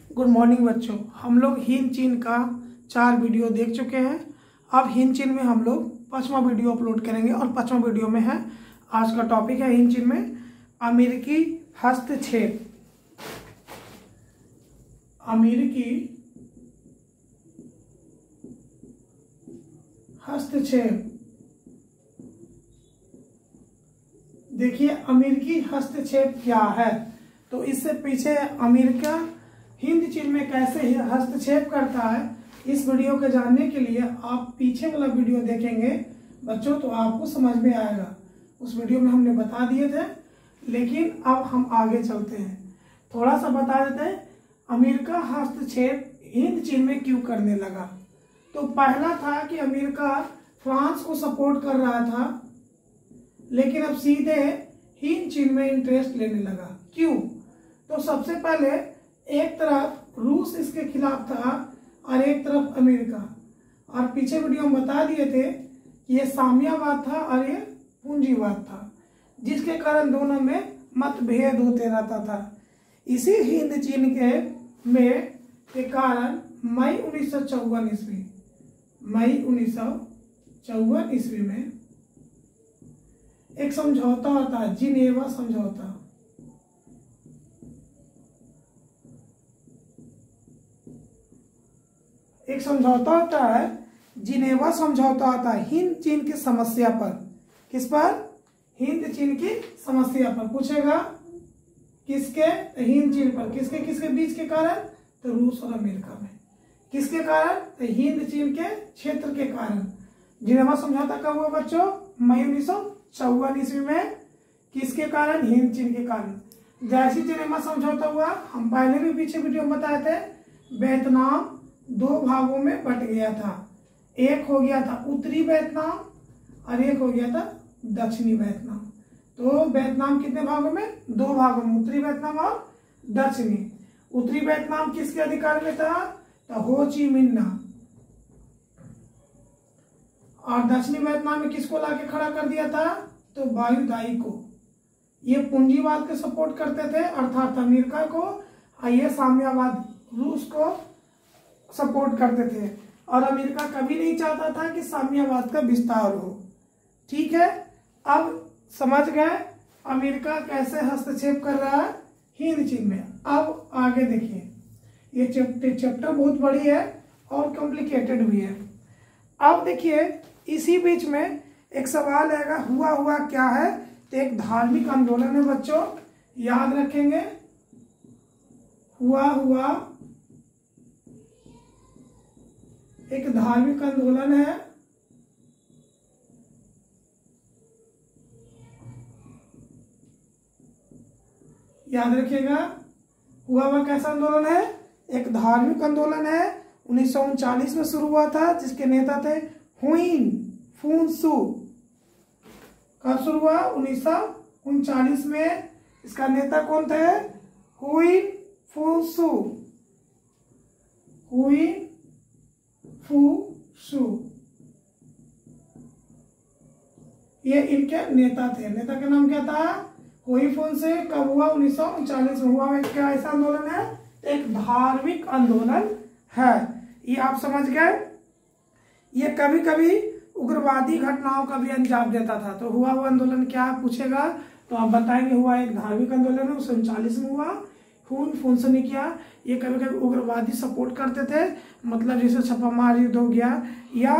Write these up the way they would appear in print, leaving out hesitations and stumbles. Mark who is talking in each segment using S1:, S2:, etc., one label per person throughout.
S1: Good morning बच्चों। हम लोग हिंद चीन का 4 वीडियो देख चुके हैं। अब हिंद चीन में हम लोग 5वां वीडियो अपलोड करेंगे और 5वां वीडियो में है आज का टॉपिक है हिंद चीन में अमेरिकी हस्तक्षेप। अमेरिकी हस्तक्षेप। देखिए अमेरिकी हस्तक्षेप क्या है। तो इससे पीछे अमेरिका हिंद चीन में कैसे हस्तक्षेप करता है, इस वीडियो को जानने के लिए आप पीछे वाला वीडियो देखेंगे बच्चों, तो आपको समझ में आएगा। उस वीडियो में हमने बता दिए थे, लेकिन अब हम आगे चलते हैं, थोड़ा सा बता देते हैं अमेरिका हस्तक्षेप हिंद चीन में क्यों करने लगा। तो पहला था कि अमेरिका फ्रांस को सपोर्ट कर रहा था, लेकिन अब सीधे हिंद चीन में इंटरेस्ट लेने लगा। क्यों? तो सबसे पहले एक तरफ रूस इसके खिलाफ था और एक तरफ अमेरिका, और पीछे वीडियो में बता दिए थे कि ये साम्यवाद था और ये पूंजीवाद था, जिसके कारण दोनों में मतभेद होते रहता था। इसी हिंद चीन के कारण मई 1954 ईस्वी में एक समझौता होता है, जिनेवा समझौता। एक समझौता होता है, जिनेवा समझौता होता है हिंद चीन की समस्या पर। किस पर? हिंद चीन की समस्या पर। पूछेगा किसके? हिंद चीन पर। किसके किसके बीच के कारण? तो रूस और अमेरिका में। किसके कारण? तो हिंद चीन के क्षेत्र के कारण। जिनेवा समझौता कब हुआ बच्चों? मई 1954 ईस्वी में। किसके कारण? हिंद चीन के कारण। जैसे जिनेवा समझौता हुआ, हम पहले भी पीछे वीडियो में बताए थे, वियतनाम 2 भागों में बट गया था। एक हो गया था उत्तरी वियतनाम और एक हो गया था दक्षिणी वियतनाम। तो वियतनाम कितने भागों में? 2 भागों में, उत्तरी वियतनाम और दक्षिणी। उत्तरी वियतनाम किसके अधिकार में था? तो हो ची मिन्ह। और दक्षिणी वियतनाम में किसको लाके खड़ा कर दिया था? तो वायुदाई को। ये पूंजीवाद को सपोर्ट करते थे, अर्थात अमेरिका को, और ये साम्यवाद रूस को सपोर्ट करते थे। और अमेरिका कभी नहीं चाहता था कि साम्यवाद का विस्तार हो। ठीक है, अब समझ गए अमेरिका कैसे हस्तक्षेप कर रहा है हिंद चीन में। अब आगे देखिए, ये चैप्टर बहुत बड़ी है और कॉम्प्लिकेटेड भी है। अब देखिए इसी बीच में एक सवाल आएगा, हुआ क्या है? तो एक धार्मिक आंदोलन है बच्चों, याद रखेंगे। हुआ एक धार्मिक आंदोलन है। याद रखिएगा, हुआ कैसा आंदोलन है? एक धार्मिक आंदोलन है। 1939 में शुरू हुआ था, जिसके नेता थे हुइन फुनसु। कब शुरू हुआ? 1939 में। इसका नेता कौन थे? हुइन फुनसु। हुइन फुसु, ये इनके नेता थे। नेता का नाम क्या था? हुई फुनसे। कब हुआ? 1939 में हुआ। क्या ऐसा आंदोलन है? एक धार्मिक आंदोलन है। ये आप समझ गए। ये कभी कभी उग्रवादी घटनाओं का भी अंजाम देता था। तो हुआ आंदोलन क्या पूछेगा तो आप बताएंगे, हुआ एक धार्मिक आंदोलन है, 1939 में हुआ। फुनसे ने किया। ये कभी कभी उग्रवादी सपोर्ट करते थे, मतलब जैसे छापामार युद्ध हो गया, या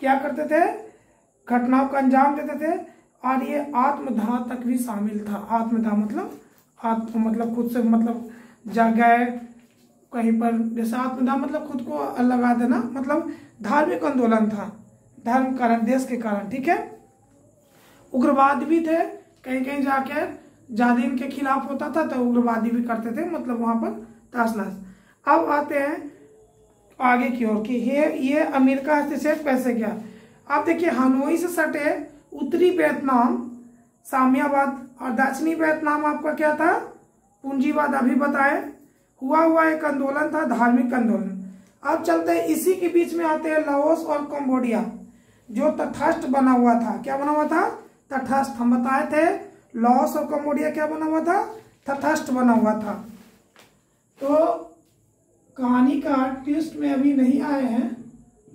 S1: क्या करते थे, घटनाओं का अंजाम देते थे। और ये आत्मदाह तक भी शामिल था। आत्मदाह मतलब खुद से मतलब जगह कहीं पर, जैसे आत्मदाह मतलब खुद को लगा देना, मतलब धार्मिक आंदोलन था, धर्म कारण, देश के कारण। ठीक है, उग्रवाद भी थे, कहीं कहीं जाके ज्यादा इनके खिलाफ होता था, तो उग्रवादी भी करते थे, मतलब वहां पर ताशनाश। अब आते हैं आगे की ओर कि ये अमेरिका हस्तक्षेप कैसे किया। आप देखिए, हनोई से सटे उत्तरी वियतनाम साम्यवाद और दक्षिणी वियतनाम आपका क्या था? पूंजीवाद। अभी बताए हुआ एक आंदोलन था, धार्मिक आंदोलन। अब चलते हैं, इसी के बीच में आते हैं लाओस और कंबोडिया, जो तटस्थ बना हुआ था। क्या बना हुआ था? तटस्थ। हम बताए थे लाओस और कंबोडिया क्या बना हुआ था? तटस्थ बना हुआ था। तो कहानी का ट्विस्ट में अभी नहीं आए हैं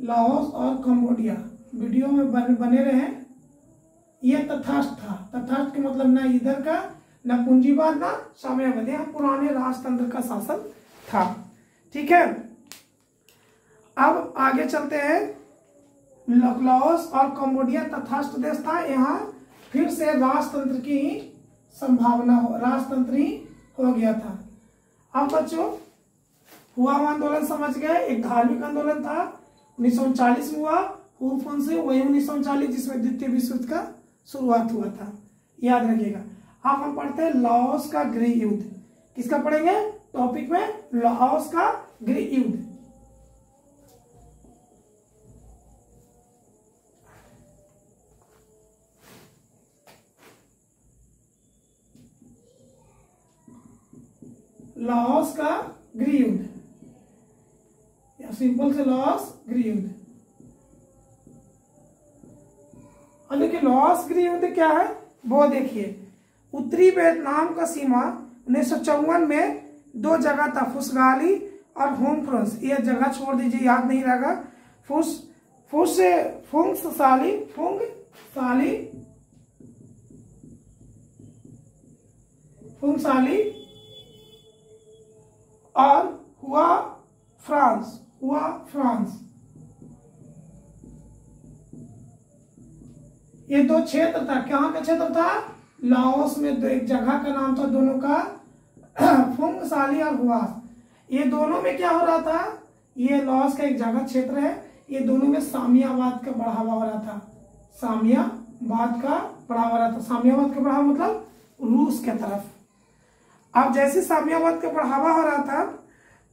S1: लाओस और कंबोडिया, वीडियो में बने रहे। ये तथास्थ था, तथास्थ के मतलब ना इधर का ना पूंजीवाद ना साम्यवाद, यहाँ पुराने राजतंत्र का शासन था। ठीक है, अब आगे चलते हैं। लाओस और कंबोडिया तथास्थ देश था, यहाँ फिर से राजतंत्र की ही संभावना हो, राजतंत्र ही हो गया था। अब बच्चों हुआ आंदोलन समझ गए, एक धार्मिक आंदोलन था, 1939 में हुआ, से वही 1939 जिसमें द्वितीय विश्व युद्ध का शुरुआत हुआ था, याद रखिएगा। अब हम पढ़ते हैं लाओस का गृह युद्ध। किसका पढ़ेंगे टॉपिक में? लाओस का गृह युद्ध। लाओस का गृह युद्ध या सिंपल से लाओस गृह युद्ध। और देखिए लाओस गृह युद्ध क्या है वो देखिए। उत्तरी वियतनाम का सीमा 1954 में दो जगह था, फुसगाली और होम फ्रांस। ये जगह छोड़ दीजिए, याद नहीं रहेगा। फुंगसाली और हुआ फ्रांस। ये दो क्षेत्र था। कहाँ का क्षेत्र था? लाओस में दो, एक जगह का नाम था दोनों का फुंगसाली और हुआस। ये दोनों में क्या हो रहा था? ये लाओस का एक जगह क्षेत्र है, ये दोनों में साम्यवाद का बढ़ावा हो रहा था। साम्यवाद का बढ़ावा मतलब रूस के तरफ। अब जैसे साम्यवाद का बढ़ावा हो रहा था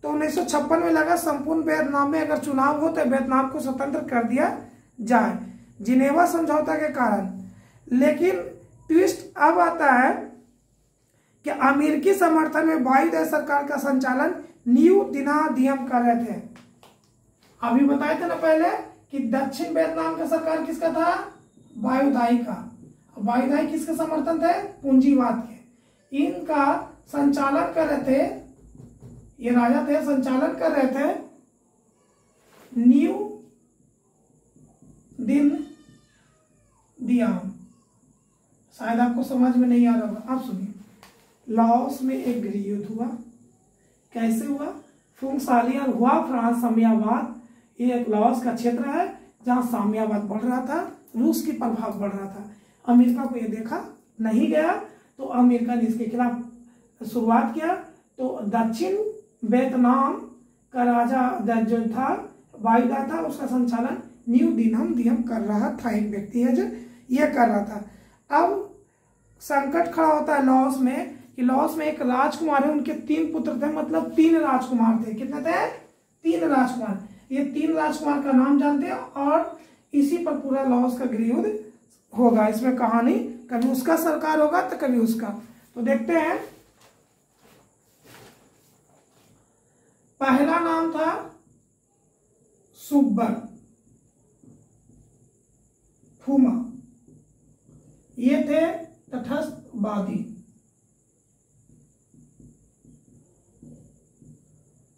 S1: तो 1956 में लगा संपूर्ण वियतनाम में अगर चुनाव हो तो वियतनाम को स्वतंत्र कर दिया जाए, जिनेवा समझौता के कारण। लेकिन ट्विस्ट अब आता है कि अमेरिकी समर्थन में वायुदय सरकार का संचालन न्यू दिनादियम कर रहे थे। अभी बताए थे ना पहले कि दक्षिण वियतनाम का सरकार किसका था? वायुदाई का। वायुदाई किसके समर्थन थे? पूंजीवाद के। इनका संचालन कर रहे थे, ये राजा थे, संचालन कर रहे थे न्यू दिन दियाम। शायद आपको समझ में नहीं आ रहा होगा। आप सुनिए, लाओस में एक गृह युद्ध हुआ। कैसे हुआ? फुंगसाली और हुआ फ्रांस साम्यवाद। ये एक लाओस का क्षेत्र है जहां साम्यवाद बढ़ रहा था, रूस की प्रभाव बढ़ रहा था। अमेरिका को ये देखा नहीं गया तो अमेरिका ने इसके खिलाफ शुरुआत किया। तो दक्षिण वियतनाम का राजा जो था वायुदा था, उसका संचालन न्यू दिनम कर रहा था। एक व्यक्ति है जो ये कर रहा था। अब संकट खड़ा होता है लाओस में कि लाओस में एक राजकुमार है, उनके 3 पुत्र थे, मतलब 3 राजकुमार थे। कितने थे? 3 राजकुमार। ये 3 राजकुमार का नाम जानते हैं और इसी पर पूरा लाओस का गृह युद्ध होगा। इसमें कहानी कभी उसका सरकार होगा तो कभी उसका। तो देखते हैं, पहला नाम था सुब्बर फूमा, ये थे तटस्थवादी।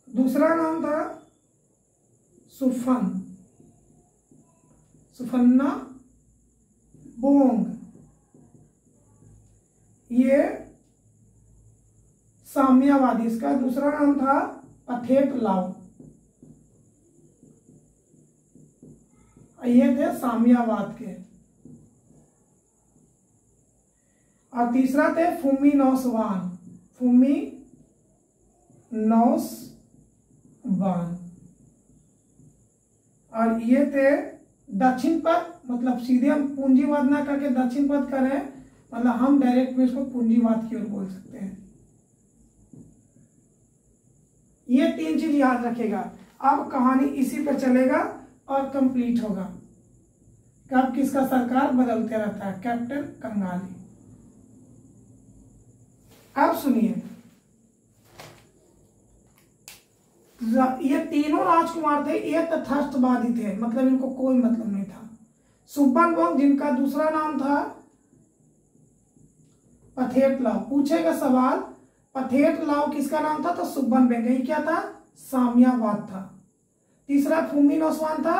S1: दूसरा नाम था सुफन्ना बोंग, ये साम्यवादी। इसका दूसरा नाम था पथेट लाओ, ये थे साम्यवाद के। और तीसरा थे फूमी नौसवान, और ये थे दक्षिण पथ, मतलब सीधे हम पूंजीवाद ना करके दक्षिण पथ करें, मतलब हम डायरेक्ट में इसको पूंजीवाद की ओर बोल सकते हैं। ये 3 चीज याद रखेगा। अब कहानी इसी पे चलेगा और कंप्लीट होगा। कब किसका सरकार बदलते रहता है? कैप्टन कंगाली। अब सुनिए, ये तीनों राजकुमार थे, ये तथास्थवादी थे, मतलब इनको कोई मतलब नहीं था। सुब्बनबोंग, जिनका दूसरा नाम था पथेट लाओ। पूछेगा सवाल, पथेट लाओ किसका नाम था? तो सुब्बनबोंग। ये क्या था? साम्यवाद था। तीसरा फुमी नौसवान था,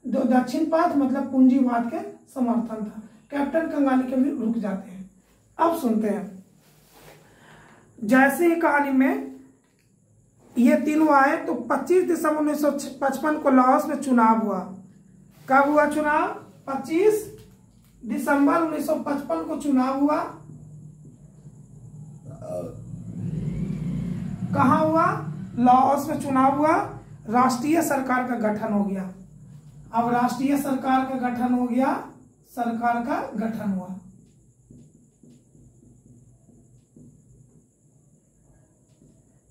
S1: दक्षिण पथ मतलब पूंजीवाद के समर्थन था। कैप्टन कंगाली के भी रुक जाते हैं। अब सुनते हैं, जैसे ही कहानी में ये तीनों आए तो 25 दिसंबर 1955 को लाहौस में चुनाव हुआ। कब हुआ चुनाव? 25 दिसंबर 1955 को चुनाव हुआ। कहाँ हुआ? लाहौस में चुनाव हुआ। राष्ट्रीय सरकार का गठन हो गया। अब राष्ट्रीय सरकार का गठन हो गया, सरकार का गठन हुआ।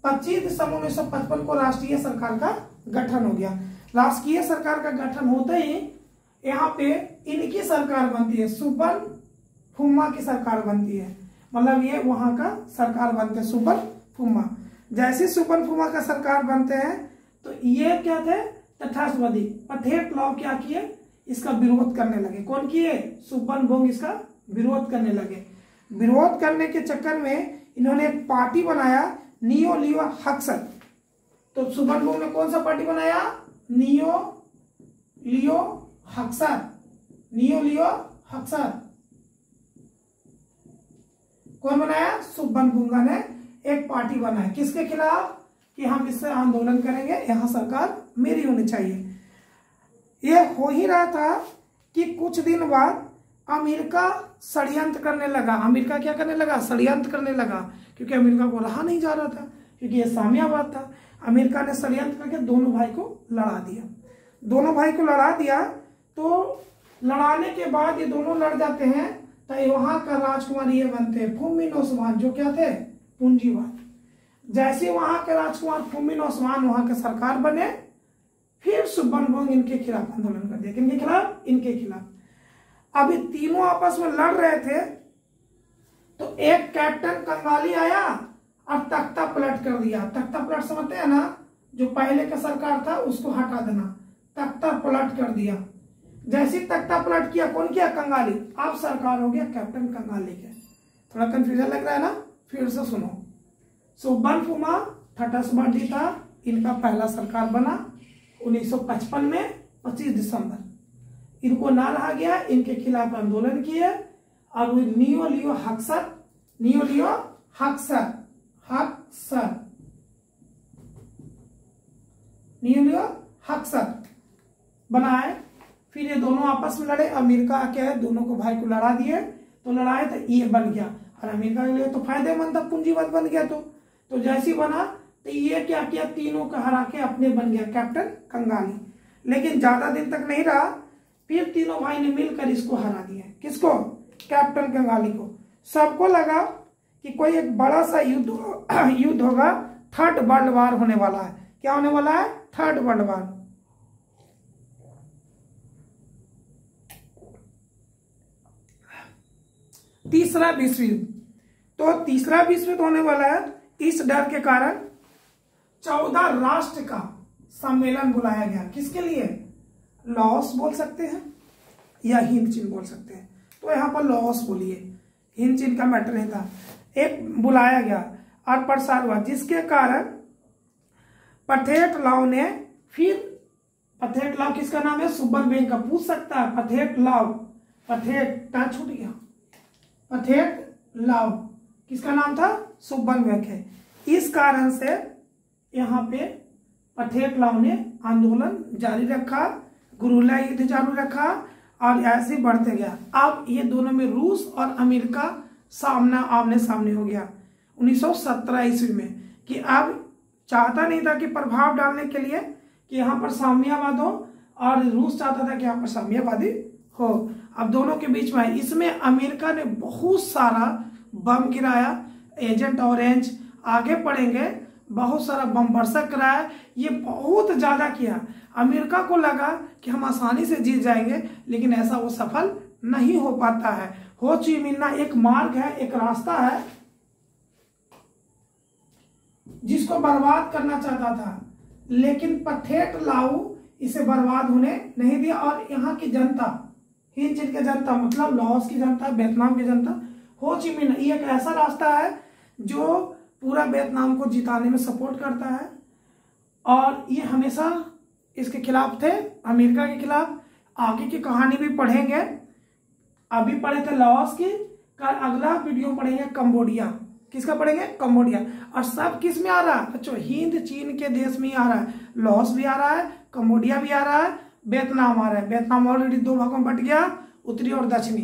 S1: पच्चीस दिसंबर 1955 को राष्ट्रीय सरकार का गठन हो गया। राष्ट्रीय सरकार का गठन होते ही यहाँ पे इनकी सरकार बनती है, सुबन फुम्मा की सरकार बनती है। मतलब ये वहां का सरकार बनते हैं, सुबन फुम्मा। जैसे सुबन फुम्मा का सरकार बनते हैं तो ये क्या थे? तथास्थवादी पथेट लॉ क्या किए? इसका विरोध करने लगे। कौन किए? सुबन बोंग इसका विरोध करने लगे। विरोध करने के चक्कर में इन्होंने एक पार्टी बनाया, नियो लियो हक्सर। तो सुबन बोंग ने कौन सा पार्टी बनाया? नियो लियो हक्सर। नियो लियो हक्सर कौन बनाया? सुबन बुंगा ने एक पार्टी बनाया। किसके खिलाफ? कि हम इससे आंदोलन करेंगे, यहां सरकार मेरी होनी चाहिए। यह हो ही रहा था कि कुछ दिन बाद अमेरिका षड्यंत्र करने लगा। अमेरिका क्या करने लगा? षड्यंत्र करने लगा, क्योंकि अमेरिका को रहा नहीं जा रहा था, क्योंकि यह साम्यवाद था। अमेरिका ने षड्यंत्र करके दोनों भाई को लड़ा दिया। दोनों भाई को लड़ा दिया तो लड़ाने के बाद ये दोनों लड़ जाते हैं तो वहां का राजकुमार ये बनते हैं फुमी नौसवान, जो क्या थे? पूंजीवाद। जैसे वहां के राजकुमार फुमी नौसवान वहां के सरकार बने, फिर सुबन बोंग इनके खिलाफ आंदोलन कर दिया। किनके खिलाफ? इनके खिलाफ। अभी तीनों आपस में लड़ रहे थे तो एक कैप्टन कंगाली आया और तख्ता पलट कर दिया। तख्ता पलट समझते हैं ना? जो पहले का सरकार था उसको हटा देना, तख्ता पलट कर दिया। जैसे तख्ता पलट किया, कौन किया? कंगाली। अब सरकार हो गया कैप्टन कंगाली के। थोड़ा कंफ्यूजन लग रहा है ना? फिर से सुनो। सुबन फुमा तटस्थवादी था, इनका पहला सरकार बना 1955 में 25 दिसंबर। इनको ना रहा गया, इनके खिलाफ आंदोलन किए और नियो लियो हक्सर, नियो लियो हक्सर, हक्सर, नियो लियो हक्सर बनाए। फिर ये दोनों आपस में लड़े। अमेरिका क्या है, दोनों को भाई को लड़ा दिए, तो लड़ाए तो ये बन गया। और अमेरिका के लिए तो फायदेमंद था, पूंजीवाद बन गया। तो जैसे ही बना तो ये क्या किया? तीनों को हरा के अपने बन गया कैप्टन कंगाली। लेकिन ज्यादा दिन तक नहीं रहा, फिर तीनों भाई ने मिलकर इसको हरा दिया। किसको? कैप्टन कंगाली को। सबको लगा कि कोई एक बड़ा सा युद्ध होगा, थर्ड वर्ल्ड वार होने वाला है। क्या होने वाला है? Third world war. तीसरा विश्व युद्ध। तो तीसरा विश्व युद्ध होने वाला है। इस डर के कारण 14 राष्ट्र का सम्मेलन बुलाया गया। किसके लिए? लाओस बोल सकते हैं या हिंद चीन बोल सकते हैं। तो यहां पर लाओस बोलिए, हिंद चीन का मैटर नहीं था। एक बुलाया गया और प्रसार हुआ, जिसके कारण पथेट लाओ ने फिर, पथेट लाओ किसका नाम है? सुबन बेंग का। पूछ सकता है पथेट लाओ, पथेट टा छूट गया। पथेट लाओ किसका नाम था? सुबन बेंग है। इस कारण से यहाँ पे पथेट लाओ ने आंदोलन जारी रखा, गुरुला युद्ध जारी रखा और ऐसे बढ़ते गया। अब ये दोनों में रूस और अमेरिका आमने सामने हो गया 1917 ईस्वी में। कि अब चाहता नहीं था कि प्रभाव डालने के लिए कि यहाँ पर साम्यवाद हो, और रूस चाहता था कि यहाँ पर साम्यवादी हो। अब दोनों के बीच में, इसमें अमेरिका ने बहुत सारा बम गिराया, एजेंट ऑरेंज आगे पढ़ेंगे, बहुत सारा बम बरसक कराया। ये बहुत ज्यादा किया। अमेरिका को लगा कि हम आसानी से जीत जाएंगे, लेकिन ऐसा वो सफल नहीं हो पाता है। हो ची मिन्ह एक मार्ग है, एक रास्ता है जिसको बर्बाद करना चाहता था, लेकिन पथेट लाओ इसे बर्बाद होने नहीं दिया। और यहाँ की जनता, हिंद चीन की जनता मतलब लाओस की जनता, वियतनाम की जनता, हो ची मिन्ह ये एक ऐसा रास्ता है जो पूरा वियतनाम को जिताने में सपोर्ट करता है। और ये हमेशा इसके खिलाफ थे, अमेरिका के खिलाफ। आगे की कहानी भी पढ़ेंगे, अभी पढ़े थे लाओस की, कल अगला वीडियो पढ़ेंगे कंबोडिया। किसका पढ़ेंगे? कंबोडिया। और सब किस में आ रहा है बच्चों? हिंद चीन के देश में ही आ रहा है। लाओस भी आ रहा है, कंबोडिया भी आ रहा है, वियतनाम आ रहा है। वियतनाम ऑलरेडी 2 भागों में बट गया, उत्तरी और दक्षिणी।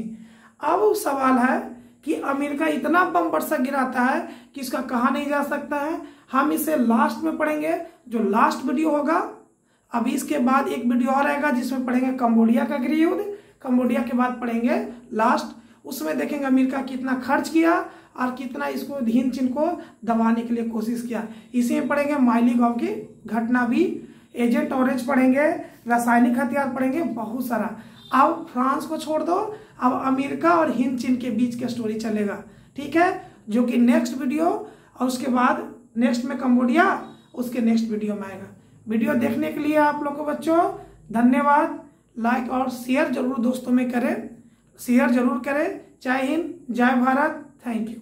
S1: अब सवाल है कि अमेरिका इतना बम वर्षा गिराता है कि इसका कहा नहीं जा सकता है। हम इसे लास्ट में पढ़ेंगे, जो लास्ट वीडियो होगा। अभी इसके बाद एक वीडियो और आएगा जिसमें पढ़ेंगे कंबोडिया का गृह युद्ध। कंबोडिया के बाद पढ़ेंगे लास्ट, उसमें देखेंगे अमेरिका कितना खर्च किया और कितना इसको हिंद चीन को दबाने के लिए कोशिश किया। इसी में पढ़ेंगे माइलीगॉव की घटना भी, एजेंट ऑरेंज पढ़ेंगे, रासायनिक हथियार पढ़ेंगे, बहुत सारा। अब फ्रांस को छोड़ दो, अब अमेरिका और हिंद चीन के बीच का स्टोरी चलेगा, ठीक है, जो कि नेक्स्ट वीडियो, और उसके बाद नेक्स्ट में कंबोडिया, उसके नेक्स्ट वीडियो में आएगा। वीडियो देखने के लिए आप लोग को बच्चों धन्यवाद। लाइक और शेयर जरूर दोस्तों में करें, शेयर जरूर करें। जय हिंद, जय भारत, थैंक यू।